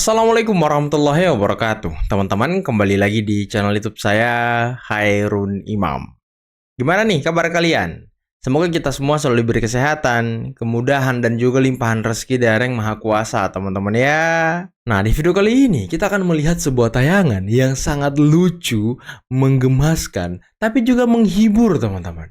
Assalamualaikum warahmatullahi wabarakatuh. Teman-teman, kembali lagi di channel YouTube saya, Hairun Imam. Gimana nih kabar kalian? Semoga kita semua selalu diberi kesehatan, kemudahan, dan juga limpahan rezeki dari Yang Maha Kuasa, teman-teman ya. Nah, di video kali ini kita akan melihat sebuah tayangan yang sangat lucu, menggemaskan, tapi juga menghibur, teman-teman.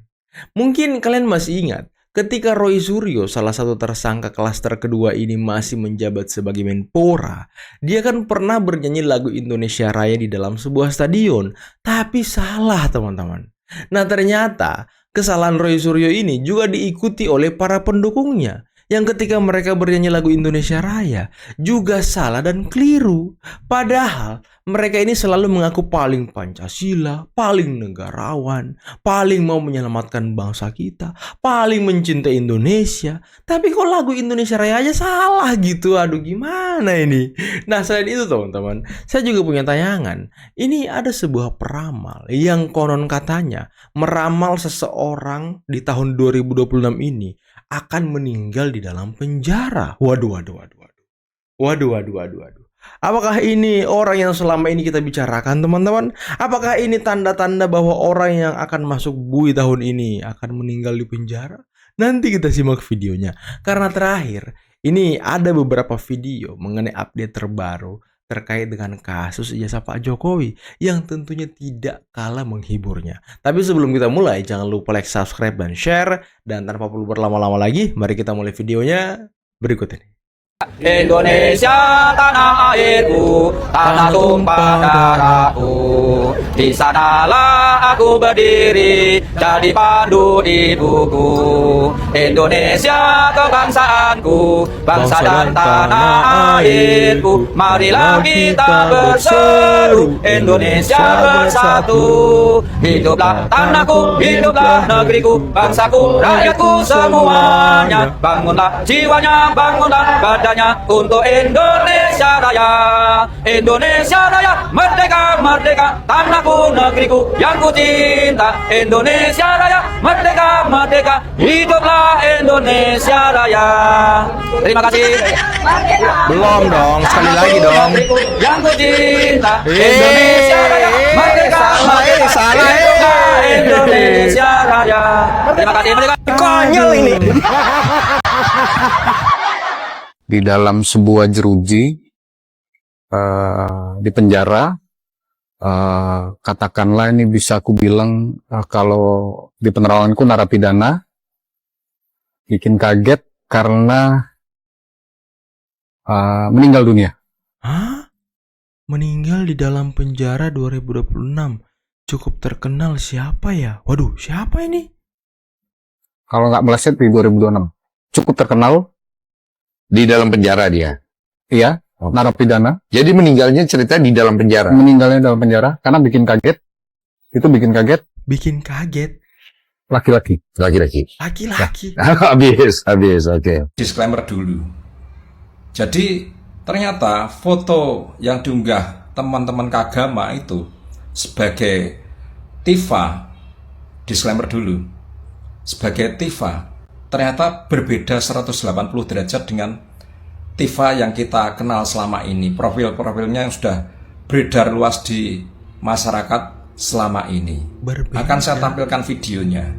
Mungkin kalian masih ingat ketika Roy Suryo, salah satu tersangka klaster kedua ini masih menjabat sebagai Menpora, dia kan pernah bernyanyi lagu Indonesia Raya di dalam sebuah stadion. Tapi salah, teman-teman. Nah, ternyata kesalahan Roy Suryo ini juga diikuti oleh para pendukungnya, yang ketika mereka bernyanyi lagu Indonesia Raya juga salah dan keliru. Padahal mereka ini selalu mengaku paling Pancasila, paling negarawan, paling mau menyelamatkan bangsa kita, paling mencintai Indonesia. Tapi kok lagu Indonesia Raya aja salah gitu? Aduh, gimana ini? Nah, selain itu teman-teman, saya juga punya tayangan. Ini ada sebuah peramal yang konon katanya meramal seseorang di tahun 2026 ini akan meninggal di dalam penjara. Waduh. Apakah ini orang yang selama ini kita bicarakan, teman-teman? Apakah ini tanda-tanda bahwa orang yang akan masuk bui tahun ini akan meninggal di penjara? Nanti kita simak videonya. Karena terakhir, ini ada beberapa video mengenai update terbaru terkait dengan kasus ijazah Pak Jokowi yang tentunya tidak kalah menghiburnya. Tapi sebelum kita mulai, jangan lupa like, subscribe, dan share. Dan tanpa perlu berlama-lama lagi, mari kita mulai videonya berikut ini. Indonesia tanah airku, tanah tumpah darahku. Di sanalah aku berdiri, jadi pandu ibuku. Indonesia kebangsaanku, bangsa dan tanah airku. Marilah kita berseru, Indonesia bersatu. Hiduplah tanahku, hiduplah negeriku, bangsaku, rakyatku semuanya. Bangunlah jiwanya, bangunlah badannya untuk Indonesia Raya. Indonesia Raya, merdeka, merdeka, tanahku, negeriku yang ku cinta. Indonesia Raya, merdeka, merdeka, hiduplah Indonesia Raya. Terima kasih. Belum dong, sekali lagi dong. Yang ku cinta. Indonesia Raya, merdeka, merdeka, salah, hiduplah Indonesia Raya. Terima kasih. Konyol ini. Di dalam sebuah jeruji di penjara, katakanlah ini bisa aku bilang kalau di penerawanganku narapidana, bikin kaget karena meninggal dunia. Hah? Meninggal di dalam penjara 2026. Cukup terkenal, siapa ya? Waduh, siapa ini? Kalau nggak meleset di 2026, cukup terkenal. Di dalam penjara dia. Iya, narapidana. Jadi meninggalnya cerita di dalam penjara. Meninggalnya dalam penjara karena bikin kaget. Itu bikin kaget. Bikin kaget. Laki-laki. Laki-laki. Laki-laki. Habis, oke. Disclaimer dulu. Jadi ternyata foto yang diunggah teman-teman Kagama itu sebagai Tifa, disclaimer dulu, sebagai Tifa ternyata berbeda 180 derajat dengan Tifa yang kita kenal selama ini. Profil-profilnya yang sudah beredar luas di masyarakat selama ini. Berbeda. Akan saya tampilkan videonya.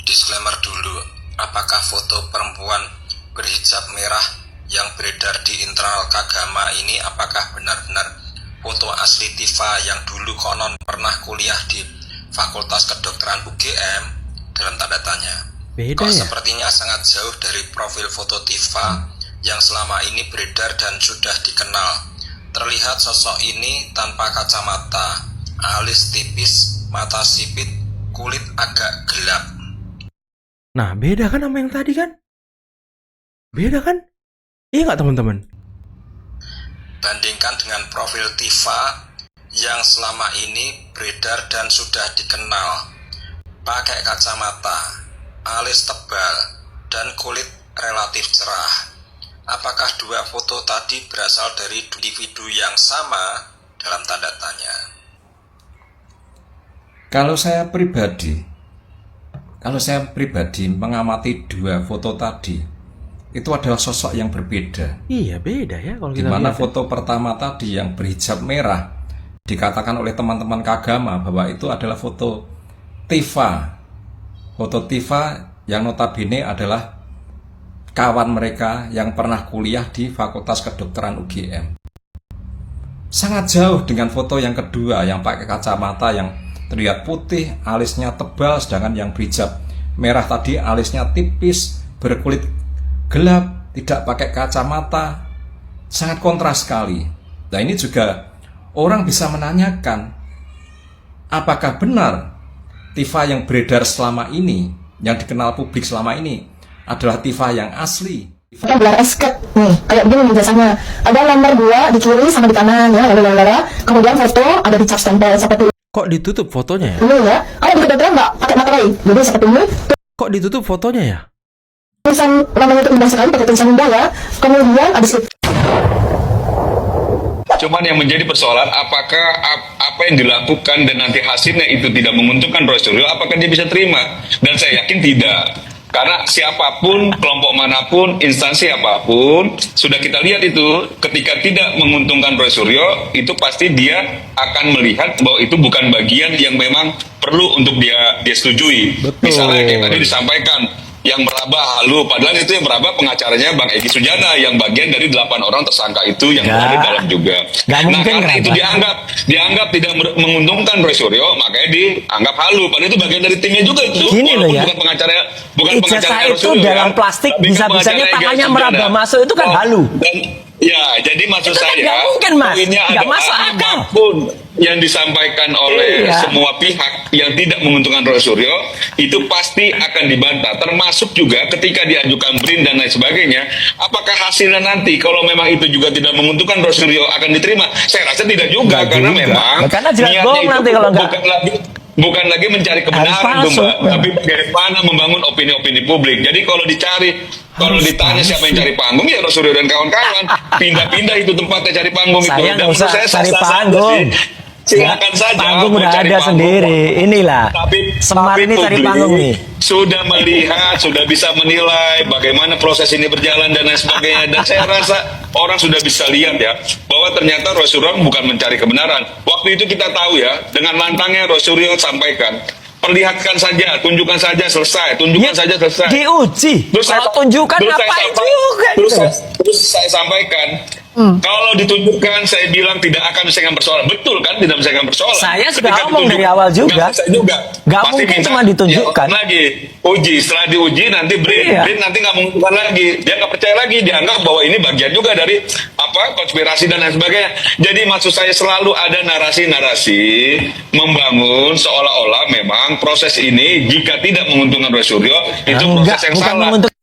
Disclaimer dulu, apakah foto perempuan berhijab merah yang beredar di internal Kagama ini apakah benar-benar foto asli Tifa yang dulu konon pernah kuliah di Fakultas Kedokteran UGM? Dalam tanda tanya. Beda Kok ya? sepertinya sangat jauh dari profil foto Tifa yang selama ini beredar dan sudah dikenal. Terlihat sosok ini tanpa kacamata, alis tipis, mata sipit, kulit agak gelap. Nah, beda kan sama yang tadi kan? Beda kan? Iya nggak, teman-teman? Bandingkan dengan profil Tifa yang selama ini beredar dan sudah dikenal. Pakai kacamata, alis tebal, dan kulit relatif cerah. Apakah dua foto tadi berasal dari individu yang sama? Dalam tanda tanya. Kalau saya pribadi mengamati dua foto tadi, itu adalah sosok yang berbeda. Iya, beda ya kalau Di kita mana lihat. foto pertama tadi yang berhijab merah dikatakan oleh teman-teman keagama bahwa itu adalah foto Tifa. Foto Tifa yang notabene adalah kawan mereka yang pernah kuliah di Fakultas Kedokteran UGM. Sangat jauh dengan foto yang kedua yang pakai kacamata yang terlihat putih, alisnya tebal, sedangkan yang berhijab merah tadi alisnya tipis, berkulit gelap, tidak pakai kacamata. Sangat kontras sekali. Nah, ini juga orang bisa menanyakan, apakah benar Tifa yang beredar selama ini, yang dikenal publik selama ini adalah Tifa yang asli? Kita gelar esket nih, kayak begini biasanya. Ada lembar 2 di kiri sama di kanan ya, lalu lembar. Kemudian foto ada di cap stempel seperti Kok ditutup fotonya ya? ini ya. Kalau di kedokteran nggak pakai materai, jadi seperti ini. Kok ditutup fotonya ya? Tulisan namanya itu indah sekali, pakai tulisan indah ya. Kemudian ada slip. Cuman yang menjadi persoalan, apakah apa yang dilakukan dan nanti hasilnya itu tidak menguntungkan Roy Suryo, apakah dia bisa terima? Dan saya yakin tidak. Karena siapapun, kelompok manapun, instansi apapun, sudah kita lihat itu, ketika tidak menguntungkan Roy Suryo, itu pasti dia akan melihat bahwa itu bukan bagian yang memang perlu untuk dia setujui. Betul. Misalnya kayak tadi disampaikan, yang meraba halu, padahal itu yang meraba pengacaranya Bang Egy Sujana, yang bagian dari 8 orang tersangka itu yang berada di dalam juga. Nggak Nah, mungkin karena itu kenapa? dianggap tidak menguntungkan Roy Suryo, makanya dianggap halu. Padahal itu bagian dari timnya juga itu. Gini loh ya. Bukan pengacara, bukan Ijazah pengacara Roy itu Suryo, dalam ya. plastik Tapi bisa-bisanya pengacara tangannya Egy meraba Sujana. masuk itu kan halu. Ya, jadi maksud Itu kan saya, nggak mungkin, Mas. poinnya Nggak adalah masuk akal. apapun yang disampaikan oleh Iya. semua pihak yang tidak menguntungkan Roy Suryo, itu pasti akan dibantah. Termasuk juga ketika diajukan BRIN dan lain sebagainya, apakah hasilnya nanti kalau memang itu juga tidak menguntungkan Roy Suryo akan diterima? Saya rasa tidak juga, Nggak karena juga. memang Karena jelas niatnya bohong itu nanti kalau nggak. bukan lagi mencari kebenaran Harus tuh, palsu. Mbak, tapi bagaimana membangun opini-opini publik. Jadi kalau ditanya siapa yang cari panggung, ya Roy Suryo dan kawan-kawan. Pindah-pindah itu tempatnya cari panggung itu. Saya nggak Dan menurut usah saya cari sah-sah saja panggung. sih. Silakan saja. Panggung mau udah cari ada panggung. sendiri. Inilah. Semar Tapi ini cari publik panggung nih. sudah melihat, sudah bisa menilai bagaimana proses ini berjalan dan lain sebagainya. Dan saya rasa orang sudah bisa lihat ya, bahwa ternyata Roy Suryo bukan mencari kebenaran. Waktu itu kita tahu ya, dengan lantangnya Roy Suryo sampaikan, perlihatkan saja, tunjukkan saja, selesai. Tunjukkan saja, selesai. Diuji. Kalau tunjukkan ngapain juga gitu. Terus saya sampaikan, kalau ditunjukkan, saya bilang tidak akan menyelesaikan persoalan. Betul kan, tidak menyelesaikan persoalan. Saya sudah Ketika ngomong dari awal juga. nggak selesai juga. Nggak Pasti mungkin minta cuma ditunjukkan. dilakukan lagi, uji. Setelah diuji nanti BRIN. Iya. BRIN nanti nggak menguntungkan lagi. Dia nggak percaya lagi. Dianggap bahwa ini bagian juga dari konspirasi dan lain sebagainya. Jadi maksud saya selalu ada narasi-narasi membangun seolah-olah memang proses ini jika tidak menguntungkan Roy Suryo itu proses yang bukan salah. menguntungkan.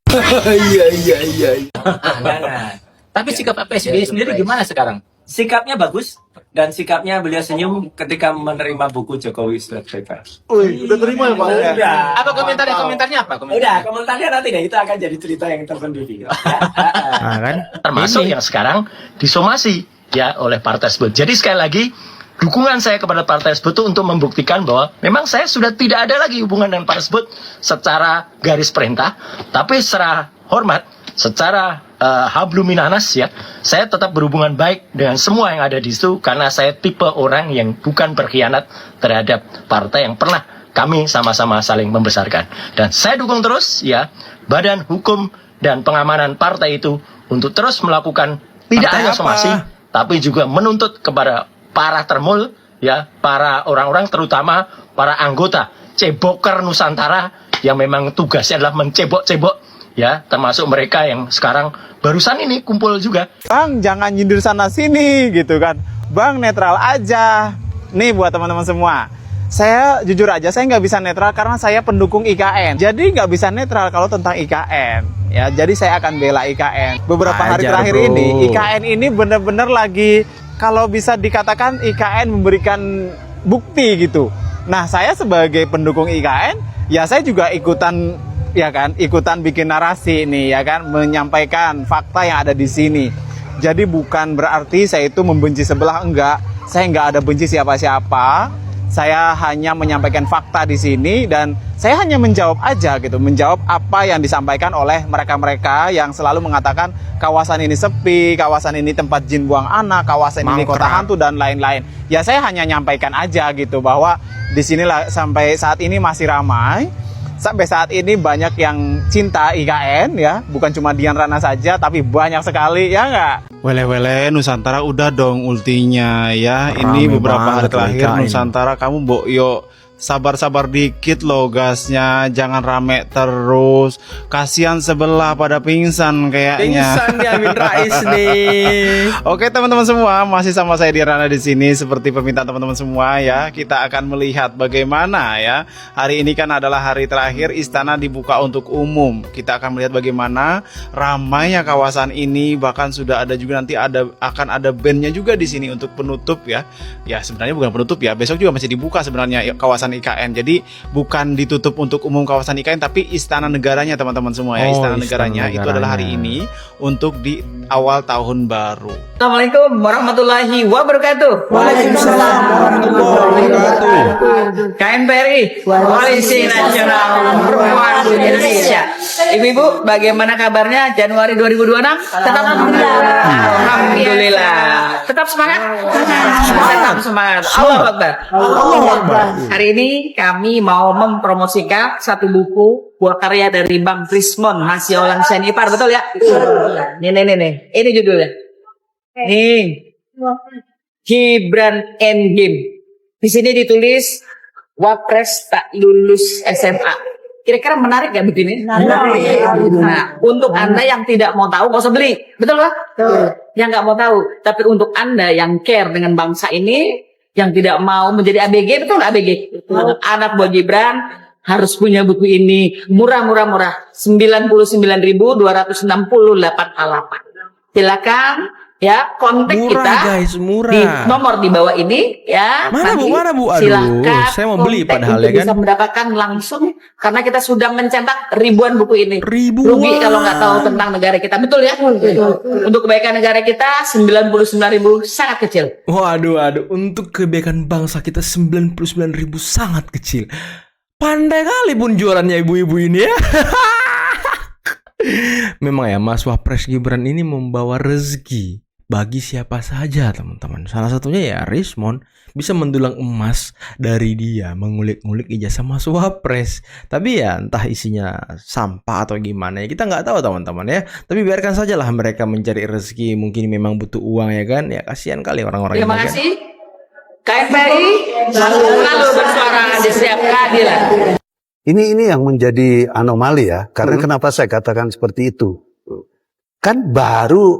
Tapi sikap Pak SBY sendiri gimana sekarang? Sikapnya bagus dan sikapnya beliau senyum ketika menerima buku Jokowi Surat Bebas. Udah terima ya Pak? Udah. Apa komentarnya? Komentarnya apa? Udah, komentarnya nanti deh, itu akan jadi cerita yang tersendiri. Nah, kan? Termasuk yang sekarang disomasi ya oleh partai tersebut. Jadi sekali lagi dukungan saya kepada partai tersebut itu untuk membuktikan bahwa memang saya sudah tidak ada lagi hubungan dengan partai tersebut secara garis perintah, tapi secara hormat, secara habluminanas ya, saya tetap berhubungan baik dengan semua yang ada di situ karena saya tipe orang yang bukan berkhianat terhadap partai yang pernah kami sama-sama saling membesarkan. Dan saya dukung terus ya Badan Hukum dan Pengamanan partai itu untuk terus melakukan tidak Partai hanya apa? somasi tapi juga menuntut kepada para termul ya, para orang-orang terutama para anggota ceboker Nusantara yang memang tugasnya adalah mencebok-cebok ya, termasuk mereka yang sekarang barusan ini kumpul juga. Bang, jangan nyindir sana sini gitu kan. Bang, netral aja. Nih buat teman-teman semua. Saya jujur aja, saya nggak bisa netral karena saya pendukung IKN. Jadi nggak bisa netral kalau tentang IKN. Ya, jadi saya akan bela IKN. Beberapa hari Ajar, terakhir bro. ini, IKN ini benar-benar lagi, kalau bisa dikatakan IKN memberikan bukti gitu. Nah, saya sebagai pendukung IKN, ya saya juga ikutan, ya kan, ikutan bikin narasi nih, ya kan, menyampaikan fakta yang ada di sini. Jadi bukan berarti saya itu membenci sebelah, enggak. Saya enggak ada benci siapa-siapa. Saya hanya menyampaikan fakta di sini dan saya hanya menjawab aja gitu, menjawab apa yang disampaikan oleh mereka-mereka yang selalu mengatakan kawasan ini sepi, kawasan ini tempat jin buang anak, kawasan ini kota hantu dan lain-lain. Ya saya hanya nyampaikan aja gitu bahwa di sinilah sampai saat ini masih ramai. Sampai saat ini banyak yang cinta IKN ya, bukan cuma Dian Rana saja, tapi banyak sekali ya nggak? Wele-wele Nusantara udah dong ultinya ya. Ini beberapa hari terakhir Nusantara kamu mbok yo sabar-sabar dikit loh gasnya, jangan rame terus. Kasihan sebelah pada pingsan kayaknya. Pingsan di Amin Rais nih. Oke teman-teman semua, masih sama saya Dirana di sini seperti permintaan teman-teman semua ya. Kita akan melihat bagaimana ya. Hari ini kan adalah hari terakhir istana dibuka untuk umum. Kita akan melihat bagaimana ramainya kawasan ini, bahkan sudah ada juga nanti akan ada bandnya juga di sini untuk penutup ya. Ya sebenarnya bukan penutup ya, besok juga masih dibuka sebenarnya kawasan IKN. Jadi bukan ditutup untuk umum kawasan IKN, tapi istana negaranya teman-teman semua ya. Istana negaranya itu adalah hari ini untuk di awal tahun baru. Assalamualaikum warahmatullahi wabarakatuh. Waalaikumsalam warahmatullahi wabarakatuh. KNPRI, Koalisi Nasional Perempuan Indonesia. Ibu-ibu, bagaimana kabarnya Januari 2026? Tetap alhamdulillah. Tetap semangat. Tetap semangat. Allahu Akbar. Allahu Akbar. Hari ini kami mau mempromosikan satu buku buah karya dari Bang Trismon Hasyolan Senipar, betul ya? Nih. Ini judulnya. Nih. Gibran Endgame. Di sini ditulis Wapres tak lulus SMA. Kira-kira menarik gak begini? Menarik. Nah, untuk Anda yang tidak mau tahu, gak usah beli. Betul Pak? Yang gak mau tahu. Tapi untuk Anda yang care dengan bangsa ini, yang tidak mau menjadi ABG, betul gak ABG? Anak buah Gibran harus punya buku ini. Murah. 99.268 halaman. Silakan ya kontak kita guys, murah. di nomor di bawah ini ya. Mana Bu? Aduh, silakan saya mau beli kontak padahal untuk ya kan. bisa mendapatkan langsung karena kita sudah mencetak ribuan buku ini. Ribuan. Rugi kalau nggak tahu tentang negara kita, betul ya? Untuk kebaikan negara kita 99.000 sangat kecil. Waduh, untuk kebaikan bangsa kita 99.000 sangat kecil. Pandai kali pun jualannya ibu-ibu ini ya. Memang ya, Mas Wapres Gibran ini membawa rezeki bagi siapa saja teman-teman. Salah satunya ya Rismon bisa mendulang emas dari dia mengulik-ngulik ijazah Mas Wapres. Tapi ya entah isinya sampah atau gimana ya, kita nggak tahu teman-teman ya. Tapi biarkan sajalah mereka mencari rezeki, mungkin memang butuh uang ya kan. Ya kasihan kali orang-orang ini. Terima kasih. KNPRI selalu bersuara di setiap keadilan. Ini yang menjadi anomali ya. Karena kenapa saya katakan seperti itu? Kan baru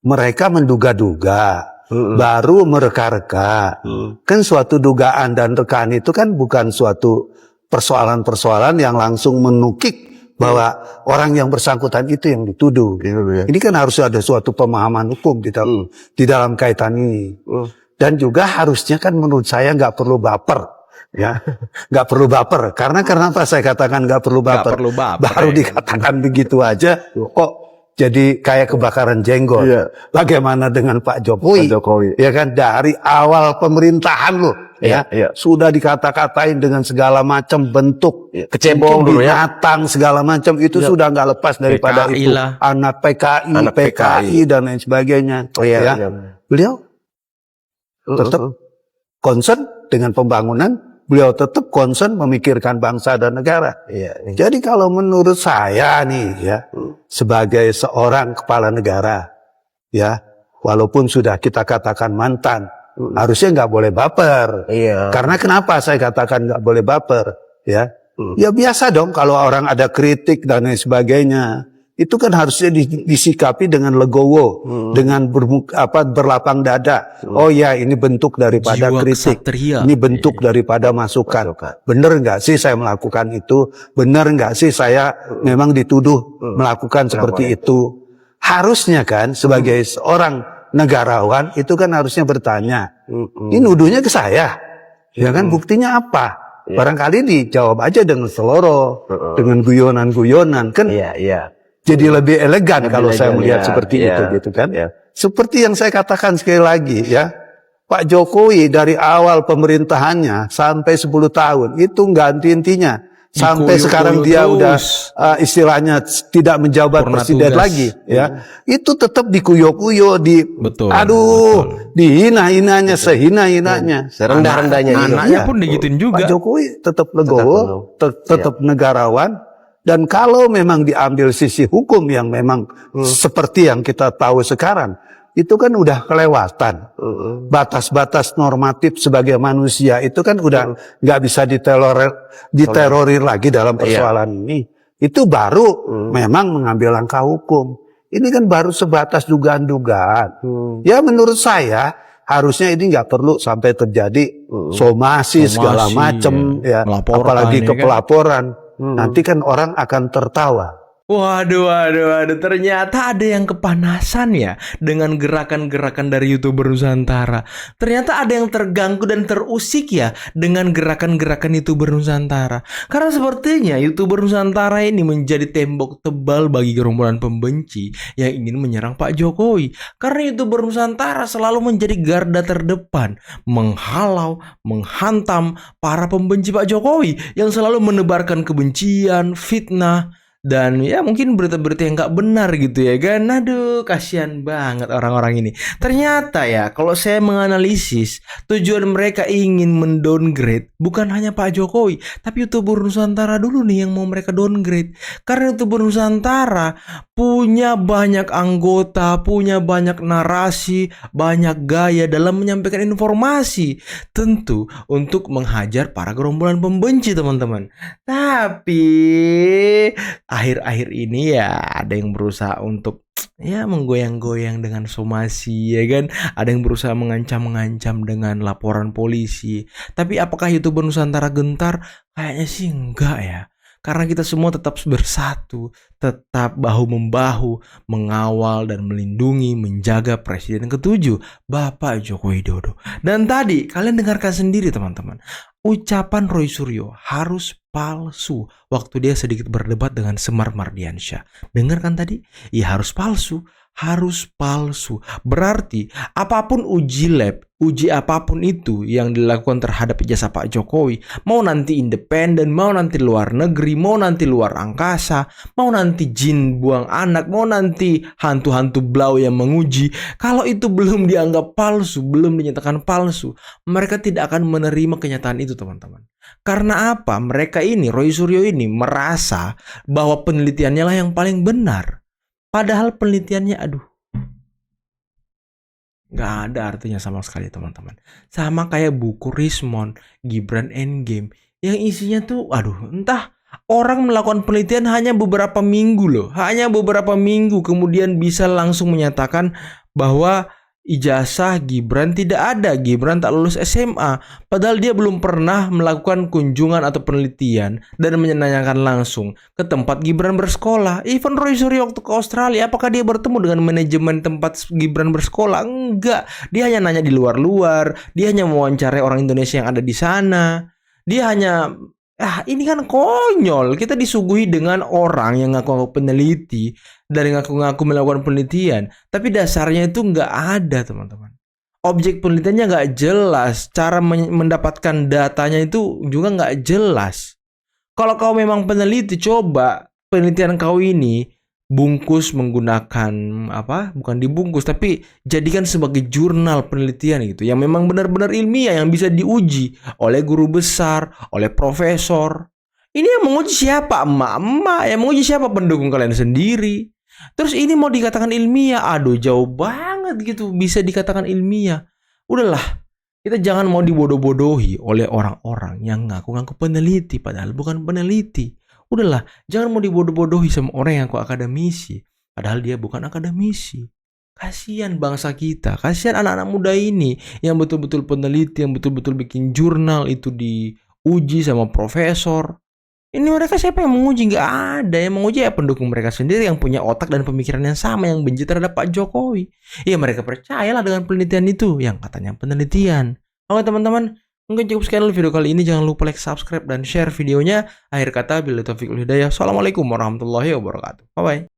mereka menduga-duga, baru mereka-reka. Kan suatu dugaan dan rekaan itu kan bukan suatu persoalan-persoalan yang langsung menukik bahwa orang yang bersangkutan itu yang dituduh. Ini kan harus ada suatu pemahaman hukum di dalam kaitan ini. Dan juga harusnya kan menurut saya nggak perlu baper. Ya, nggak perlu baper. Karena kenapa saya katakan nggak perlu baper? Baru dikatakan begitu aja, kok jadi kayak kebakaran jenggot. Bagaimana dengan Pak Jokowi? Ya kan dari awal pemerintahan loh, sudah dikata-katain dengan segala macam bentuk kecebong dulu ya, binatang segala macam itu sudah nggak lepas daripada PKI itu lah. Anak PKI dan lain sebagainya. Beliau tetap concern dengan pembangunan. Beliau tetap concern memikirkan bangsa dan negara. Jadi kalau menurut saya nih ya, sebagai seorang kepala negara, ya, walaupun sudah kita katakan mantan, harusnya nggak boleh baper. Karena kenapa saya katakan nggak boleh baper? Ya, ya biasa dong kalau orang ada kritik dan lain sebagainya. Itu kan harusnya disikapi dengan legowo, dengan berlapang dada. Oh ya, ini bentuk daripada jiwa kritik, kesatria. Ini bentuk daripada masukan. Bener nggak sih saya melakukan itu? Bener nggak sih saya memang dituduh melakukan seperti itu? Harusnya kan sebagai seorang negarawan itu kan harusnya bertanya. Ini nuduhnya ke saya, ya kan? Buktinya apa? Barangkali dijawab aja dengan seloro, dengan guyonan-guyonan kan? Jadi lebih elegan kalau saya melihat seperti itu gitu kan. Seperti yang saya katakan sekali lagi ya. Pak Jokowi dari awal pemerintahannya sampai 10 tahun itu nggak henti-hentinya. Sampai sekarang dia udah istilahnya tidak menjabat presiden lagi, ya. Itu tetap dikuyo-kuyo, dihina-hinanya, sehina-hinanya. Serendah-rendahnya. Anaknya pun digituin juga. Pak Jokowi tetap legowo, tetap negarawan. Dan kalau memang diambil sisi hukum yang memang seperti yang kita tahu sekarang, itu kan udah kelewatan. Batas-batas normatif sebagai manusia itu kan udah nggak bisa diterorir lagi dalam persoalan ini. Itu baru memang mengambil langkah hukum. Ini kan baru sebatas dugaan-dugaan. Ya menurut saya harusnya ini nggak perlu sampai terjadi somasi segala macam, ya. Apalagi ke pelaporan. Nanti kan orang akan tertawa. Waduh, ternyata ada yang kepanasan ya dengan gerakan-gerakan dari YouTuber Nusantara. Ternyata ada yang terganggu dan terusik ya dengan gerakan-gerakan YouTuber Nusantara. Karena sepertinya YouTuber Nusantara ini menjadi tembok tebal bagi gerombolan pembenci yang ingin menyerang Pak Jokowi. Karena YouTuber Nusantara selalu menjadi garda terdepan, menghalau, menghantam para pembenci Pak Jokowi yang selalu menebarkan kebencian, fitnah, dan ya mungkin berita-berita yang gak benar gitu ya kan. Aduh, kasihan banget orang-orang ini. Ternyata ya kalau saya menganalisis, tujuan mereka ingin mendowngrade bukan hanya Pak Jokowi, tapi YouTuber Nusantara dulu nih yang mau mereka downgrade. Karena YouTuber Nusantara punya banyak anggota, punya banyak narasi, banyak gaya dalam menyampaikan informasi. Tentu untuk menghajar para gerombolan pembenci, teman-teman. Tapi akhir-akhir ini ya ada yang berusaha untuk ya menggoyang-goyang dengan somasi ya kan. Ada yang berusaha mengancam-mengancam dengan laporan polisi. Tapi apakah YouTuber Nusantara gentar? Kayaknya sih enggak ya. Karena kita semua tetap bersatu, tetap bahu-membahu mengawal dan melindungi, menjaga Presiden ke-7 Bapak Joko Widodo. Dan tadi kalian dengarkan sendiri teman-teman, ucapan Roy Suryo harus palsu waktu dia sedikit berdebat dengan Semar Mardiansyah. Dengarkan tadi? Ya harus palsu. Harus palsu. Berarti apapun uji lab, uji apapun itu yang dilakukan terhadap ijazah Pak Jokowi, mau nanti independen, mau nanti luar negeri, mau nanti luar angkasa, mau nanti jin buang anak, mau nanti hantu-hantu blau yang menguji, kalau itu belum dianggap palsu, belum dinyatakan palsu, mereka tidak akan menerima kenyataan itu, teman-teman. Karena apa? Mereka ini, Roy Suryo ini merasa bahwa penelitiannya lah yang paling benar. Padahal penelitiannya nggak ada artinya sama sekali, teman-teman. Sama kayak buku Rismond, Gibran Endgame, yang isinya tuh entah orang melakukan penelitian hanya beberapa minggu loh. Hanya beberapa minggu kemudian bisa langsung menyatakan bahwa ijazah Gibran tidak ada, Gibran tak lulus SMA. Padahal dia belum pernah melakukan kunjungan atau penelitian dan menanyakan langsung ke tempat Gibran bersekolah. Even Roy Suryo waktu ke Australia, apakah dia bertemu dengan manajemen tempat Gibran bersekolah? Enggak. Dia hanya nanya di luar-luar, dia hanya mewawancarai orang Indonesia yang ada di sana. Dia hanya ini kan konyol. Kita disuguhi dengan orang yang ngaku-ngaku peneliti dari ngaku-ngaku melakukan penelitian, tapi dasarnya itu nggak ada, teman-teman. Objek penelitiannya nggak jelas, cara mendapatkan datanya itu juga nggak jelas. Kalau kau memang peneliti, coba penelitian kau ini bungkus menggunakan bukan dibungkus tapi jadikan sebagai jurnal penelitian gitu yang memang benar-benar ilmiah yang bisa diuji oleh guru besar, oleh profesor. Ini yang menguji siapa? Emak-emak. Yang menguji siapa? Pendukung kalian sendiri. Terus ini mau dikatakan ilmiah? Jauh banget gitu bisa dikatakan ilmiah. Udahlah, kita jangan mau dibodoh-bodohi oleh orang-orang yang ngaku-ngaku peneliti padahal bukan peneliti. Udahlah, jangan mau dibodoh-bodohi sama orang yang ngaku akademisi padahal dia bukan akademisi. Kasihan bangsa kita, kasihan anak-anak muda ini yang betul-betul peneliti, yang betul-betul bikin jurnal itu diuji sama profesor. Ini mereka siapa yang menguji? Nggak ada. Yang menguji ya pendukung mereka sendiri yang punya otak dan pemikiran yang sama, yang benci terhadap Pak Jokowi. Ya mereka percayalah dengan penelitian itu yang katanya penelitian. Oke teman-teman, mungkin cukup sekian dulu video kali ini. Jangan lupa like, subscribe, dan share videonya. Akhir kata, billahi taufiq wal hidayah. Assalamualaikum warahmatullahi wabarakatuh. Bye-bye.